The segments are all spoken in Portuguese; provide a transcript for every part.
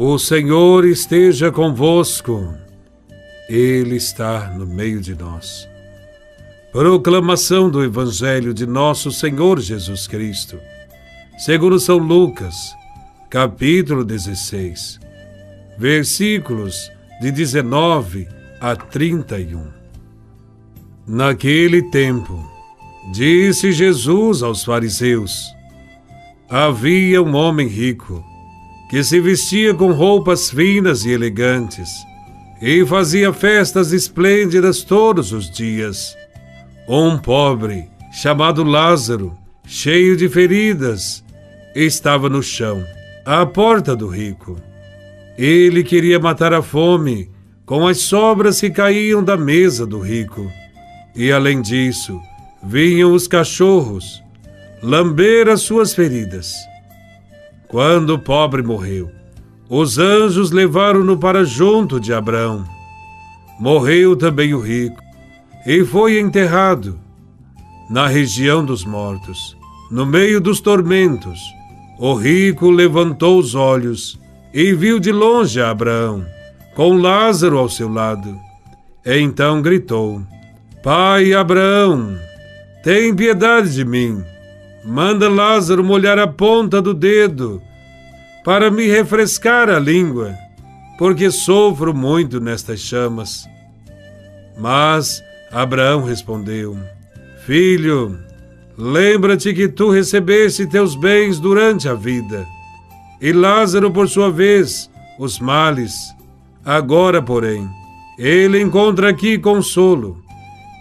O Senhor esteja convosco. Ele está no meio de nós. Proclamação do Evangelho de nosso Senhor Jesus Cristo, segundo São Lucas, capítulo 16, versículos de 19 a 31. Naquele tempo, disse Jesus aos fariseus: havia um homem rico, que se vestia com roupas finas e elegantes, e fazia festas esplêndidas todos os dias. Um pobre, chamado Lázaro, cheio de feridas, estava no chão, à porta do rico. Ele queria matar a fome com as sobras que caíam da mesa do rico. E, além disso, vinham os cachorros lamber as suas feridas. Quando o pobre morreu, os anjos levaram-no para junto de Abraão. Morreu também o rico e foi enterrado. Na região dos mortos, no meio dos tormentos, o rico levantou os olhos e viu de longe a Abraão, com Lázaro ao seu lado. Então gritou: Pai Abraão, tem piedade de mim. Manda Lázaro molhar a ponta do dedo para me refrescar a língua, porque sofro muito nestas chamas. Mas Abraão respondeu: Filho, lembra-te que tu recebeste teus bens durante a vida, e Lázaro, por sua vez, os males. Agora, porém, ele encontra aqui consolo,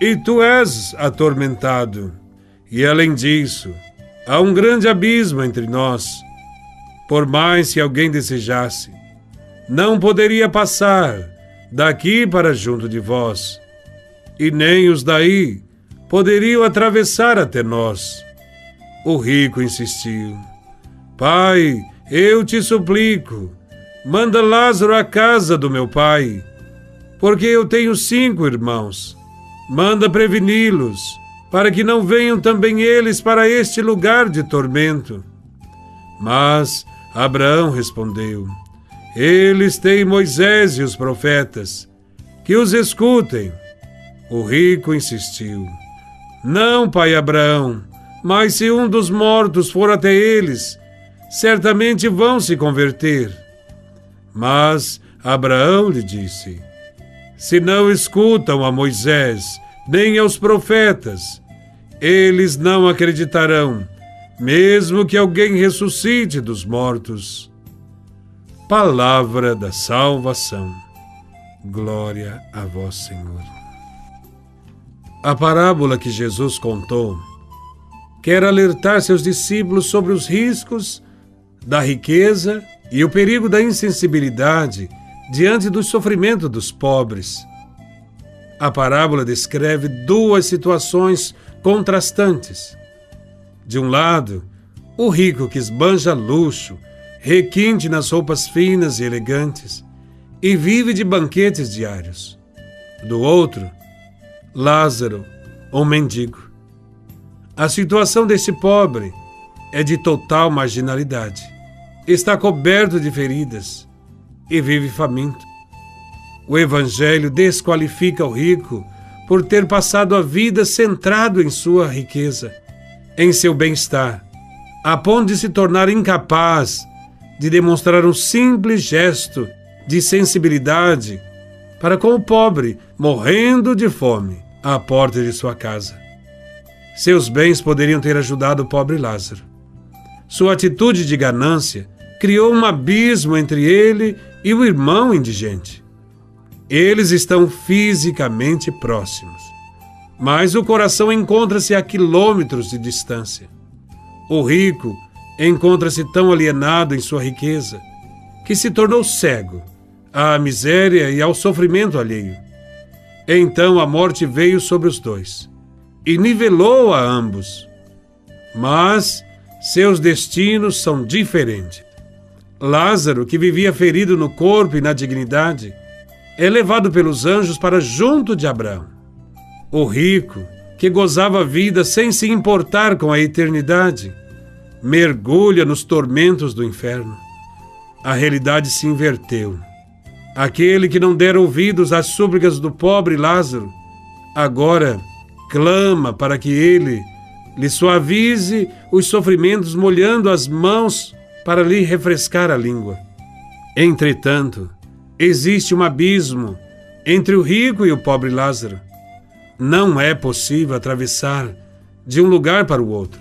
e tu és atormentado. E, além disso, há um grande abismo entre nós. Por mais que alguém desejasse, não poderia passar daqui para junto de vós, e nem os daí poderiam atravessar até nós. O rico insistiu: Pai, eu te suplico, manda Lázaro à casa do meu pai, porque eu tenho 5 irmãos. Manda preveni-los, para que não venham também eles para este lugar de tormento. Mas Abraão respondeu: Eles têm Moisés e os profetas, que os escutem. O rico insistiu: Não, pai Abraão, mas se um dos mortos for até eles, certamente vão se converter. Mas Abraão lhe disse: Se não escutam a Moisés nem aos profetas, eles não acreditarão, mesmo que alguém ressuscite dos mortos. Palavra da salvação. Glória a vós, Senhor. A parábola que Jesus contou quer alertar seus discípulos sobre os riscos da riqueza e o perigo da insensibilidade diante do sofrimento dos pobres. A parábola descreve 2 situações contrastantes. De um lado, o rico que esbanja luxo, requinte nas roupas finas e elegantes, e vive de banquetes diários. Do outro, Lázaro, um mendigo. A situação deste pobre é de total marginalidade. Está coberto de feridas e vive faminto. O Evangelho desqualifica o rico por ter passado a vida centrado em sua riqueza, em seu bem-estar, a ponto de se tornar incapaz de demonstrar um simples gesto de sensibilidade para com o pobre, morrendo de fome, à porta de sua casa. Seus bens poderiam ter ajudado o pobre Lázaro. Sua atitude de ganância criou um abismo entre ele e o irmão indigente. Eles estão fisicamente próximos, mas o coração encontra-se a quilômetros de distância. O rico encontra-se tão alienado em sua riqueza que se tornou cego à miséria e ao sofrimento alheio. Então a morte veio sobre os 2 e nivelou a ambos. Mas seus destinos são diferentes. Lázaro, que vivia ferido no corpo e na dignidade, é levado pelos anjos para junto de Abraão. O rico, que gozava a vida sem se importar com a eternidade, mergulha nos tormentos do inferno. A realidade se inverteu. Aquele que não dera ouvidos às súplicas do pobre Lázaro, agora clama para que ele lhe suavize os sofrimentos, molhando as mãos para lhe refrescar a língua. Entretanto, existe um abismo entre o rico e o pobre Lázaro. Não é possível atravessar de um lugar para o outro.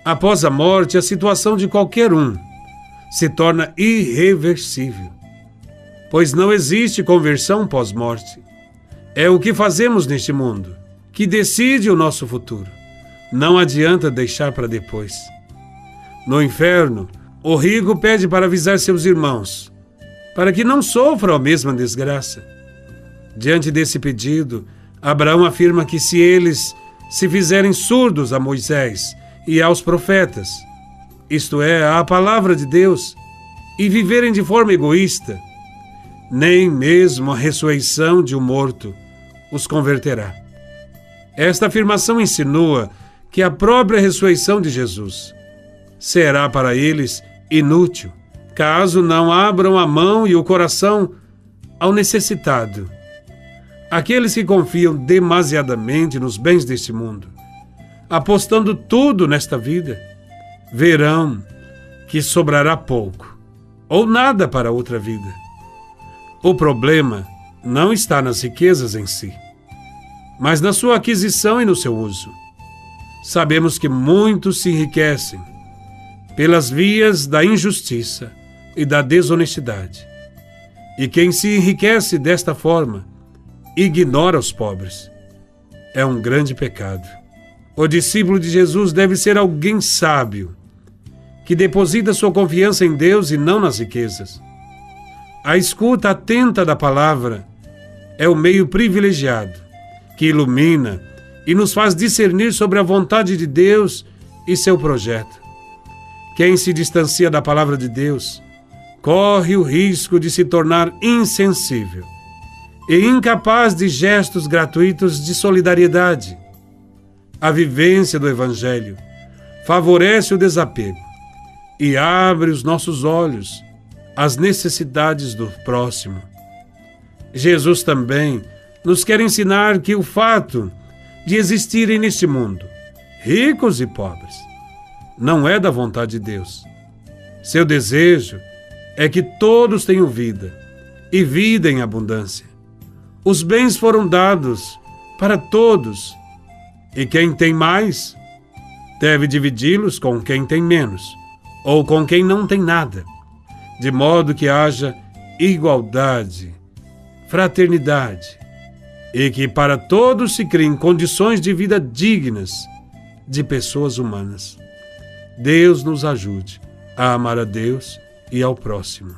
Após a morte, a situação de qualquer um se torna irreversível, pois não existe conversão pós-morte. É o que fazemos neste mundo que decide o nosso futuro. Não adianta deixar para depois. No inferno, o rico pede para avisar seus irmãos, para que não sofram a mesma desgraça. Diante desse pedido, Abraão afirma que se eles se fizerem surdos a Moisés e aos profetas, isto é, à palavra de Deus, e viverem de forma egoísta, nem mesmo a ressurreição de um morto os converterá. Esta afirmação insinua que a própria ressurreição de Jesus será para eles inútil, caso não abram a mão e o coração ao necessitado. Aqueles que confiam demasiadamente nos bens deste mundo, apostando tudo nesta vida, verão que sobrará pouco ou nada para outra vida. O problema não está nas riquezas em si, mas na sua aquisição e no seu uso. Sabemos que muitos se enriquecem pelas vias da injustiça e da desonestidade. E quem se enriquece desta forma ignora os pobres. É um grande pecado. O discípulo de Jesus deve ser alguém sábio, que deposita sua confiança em Deus e não nas riquezas. A escuta atenta da palavra é o meio privilegiado que ilumina e nos faz discernir sobre a vontade de Deus e seu projeto. Quem se distancia da palavra de Deus corre o risco de se tornar insensível e incapaz de gestos gratuitos de solidariedade. A vivência do Evangelho favorece o desapego e abre os nossos olhos às necessidades do próximo. Jesus também nos quer ensinar que o fato de existirem neste mundo ricos e pobres não é da vontade de Deus. Seu desejo é que todos tenham vida e vida em abundância. Os bens foram dados para todos e quem tem mais deve dividi-los com quem tem menos ou com quem não tem nada, de modo que haja igualdade, fraternidade e que para todos se criem condições de vida dignas de pessoas humanas. Deus nos ajude a amar a Deus e ao próximo.